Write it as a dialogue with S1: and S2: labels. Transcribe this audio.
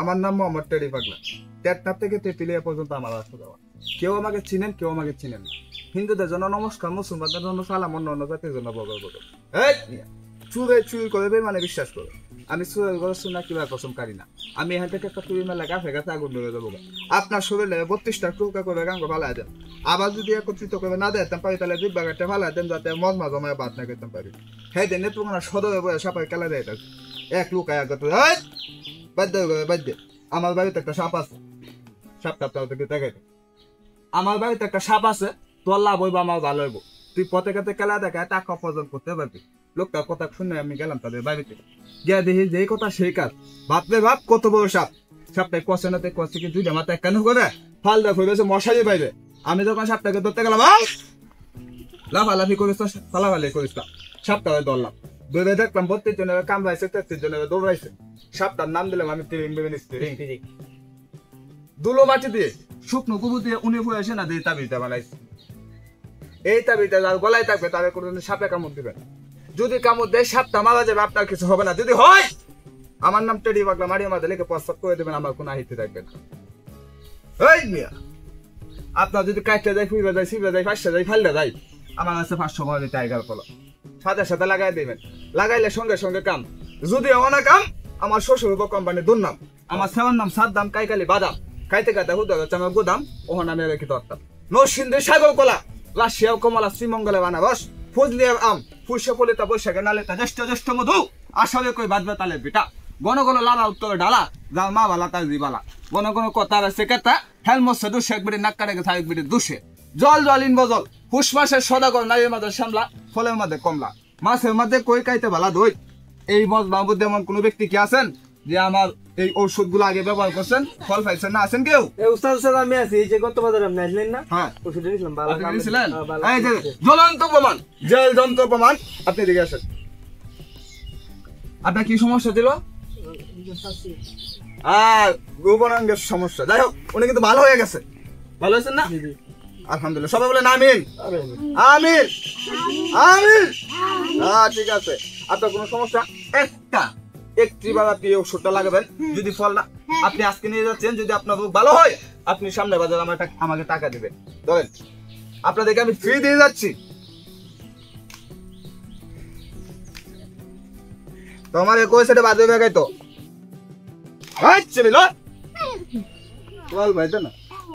S1: আমার নাম মোহাম্মদ টেডি পাগলা। টেকনাফ থেকে তেতুলিয়া পর্যন্ত আমার রাস্তা দেওয়া। কেউ আমাকে চিনেন, কেউ আমাকে চিনেন না। হিন্দুদের জন্য নমস্কার, মুসলমানদের জন্য সালাম, অন্য অন্য জাতির জন্য বগল বগল। চুরি করে মানে বিশ্বাস করে আমি চুরের ঘরে শুনা কিবা কসম কারি না। আমি এখান থেকে একটা চুরি মেলা গাছে গাছে আগুন ধরে দেবো। আপনার শরীরে 32টা টুকা করে গাঙ্গ ফালাই দেন। আবার যদি একত্রিত করে না দিতাম পারি তাহলে জিব্বা গাছটা ফালাই দেন, যাতে মজমা জমায় বাদ না করতাম পারি। হ্যাঁ দেন তোমার সদরে বয়ে সাপাই খেলা দেয় এক লুকায় আগত বাদ্য। আমার বাড়িতে একটা সাপ আছে, সাপটা থেকে দেখাই। আমার বাড়িতে একটা সাপ আছে, তোর লাভ হইব, আমার ভালো হইব। তুই পথে কাতে খেলা দেখায় টাকা উপার্জন করতে পারবি। লোকটার কথা শুনে আমি গেলাম তাদের বাড়িতে, গিয়া দেখি যে কথা সেই কাজ। ভাবলে ভাব কত বড় সাপ। সাপটাই কষে নাতে কষে কি দুইটা মাথায় কেন করে ফাল দেখ হয়ে গেছে মশারি বাইরে। আমি যখন সাপটাকে ধরতে গেলাম, লাফালাফি করিস, ফালাফালি করিস না। সাপটা ধরলাম, ধরে দেখলাম 32 জনের কামড়াইছে, 33 জনের দৌড়াইছে। সাপটার নাম দিলাম আমি তিরিং। দুলো মাটি দিয়ে শুকনো কুবু দিয়ে উনি ফুয়ে আসে না দিয়ে তাবিটা বানাইছে। এই তাবিটা যার গলায় থাকবে তাদের কোনোদিন সাপে কামড় দিবে না। যদি কামড় দেয় সাপটা মারা যাবে, আপনার কিছু হবে না। যদি হয় আমার নাম টেডি পাগলা, মারিয়া মাঝে লিখে প্রস্তাব করে দেবেন, আমার কোনো আহিতে থাকবে না। এই মিয়া, আপনার যদি কাটতে যায়, ফুইবে যায়, সিবে যায়, ফাঁসতে যায়, ফাইলতে যায়, আমার কাছে 500 টাকা টাইগার ফলো সাথে সাথে লাগাই দেবেন। লাগাইলে সঙ্গে সঙ্গে কাম। যদি অনেক কাম, আমার শ্বশুর কোম্পানির দুর্নাম। আমার সেবার নাম সাদ্দাম কাইকালি বাদাম। খাইতে খাইতে হুদা হচ্ছে আমার গোদাম, ওখানে আমি রেখে ধরতাম। নরসিংদীর সাগর কলা, রাশিয়া কমলা, শ্রীমঙ্গলে বানা বস, ফজলিয়ার আম, ফুসে পলিতা বৈশাখে নালেতা, জ্যেষ্ঠ মধু, আসলে কই বাদবে তালে পিঠা। গণ গণ লালা উত্তর ডালা, যার মা বালা তার জিবালা। গণ গণ কথার আছে কেতা, হেলমসে দুশে এক বিড়ি নাক্কারে গেছে এক বিড়ি দুশে। জল ইন বজল, ফুস মাসের সদাগর, নারীর মাঝে শ্যামলা, ফলের মাঝে কমলা, মাছের মাঝে কই কাইতে ভালা দই। এই মজলার মধ্যে এমন কোন ব্যক্তি কি আছেন যে আমার এই ঔষধগুলো আগে ব্যবহার করছেন, ফল পাইছেন না? আছেন কেউ?
S2: আমি আছি, এই যে গত বাজারে আপনি আসলেন না?
S1: হ্যাঁ,
S2: ওষুধ নিয়েছিলাম, ভালো
S1: আপনি
S2: কাম
S1: নিয়েছিলেন?
S2: ভালো
S1: এই যে জ্বলন্ত প্রমাণ, জেল যন্ত্র প্রমাণ। আপনি দিকে আসেন। আপনার কি সমস্যা ছিল? গোপনাঙ্গের সমস্যা। যাই হোক, উনি কিন্তু ভালো হয়ে গেছে। ভালো হয়েছেন না? আলহামদুলিল্লাহ। সবাই বলেন আমিন। আমিন আমিন। ঠিক আছে। আপনার কোনো সমস্যা? একটিবার আপনি ওষুধটা লাগাবেন। যদি ফল না, আপনি আজকে নিয়ে যাচ্ছেন, যদি আপনার রোগ ভালো হয় আপনি সামনে বাজার আমাকে টাকা দিবেন। ধরেন, আপনাদেরকে আমি ফ্রি দিয়ে যাচ্ছি। তোমার কই সেটা বাজে বেগাই তো। আচ্ছা বিলো বল ভাই তো না।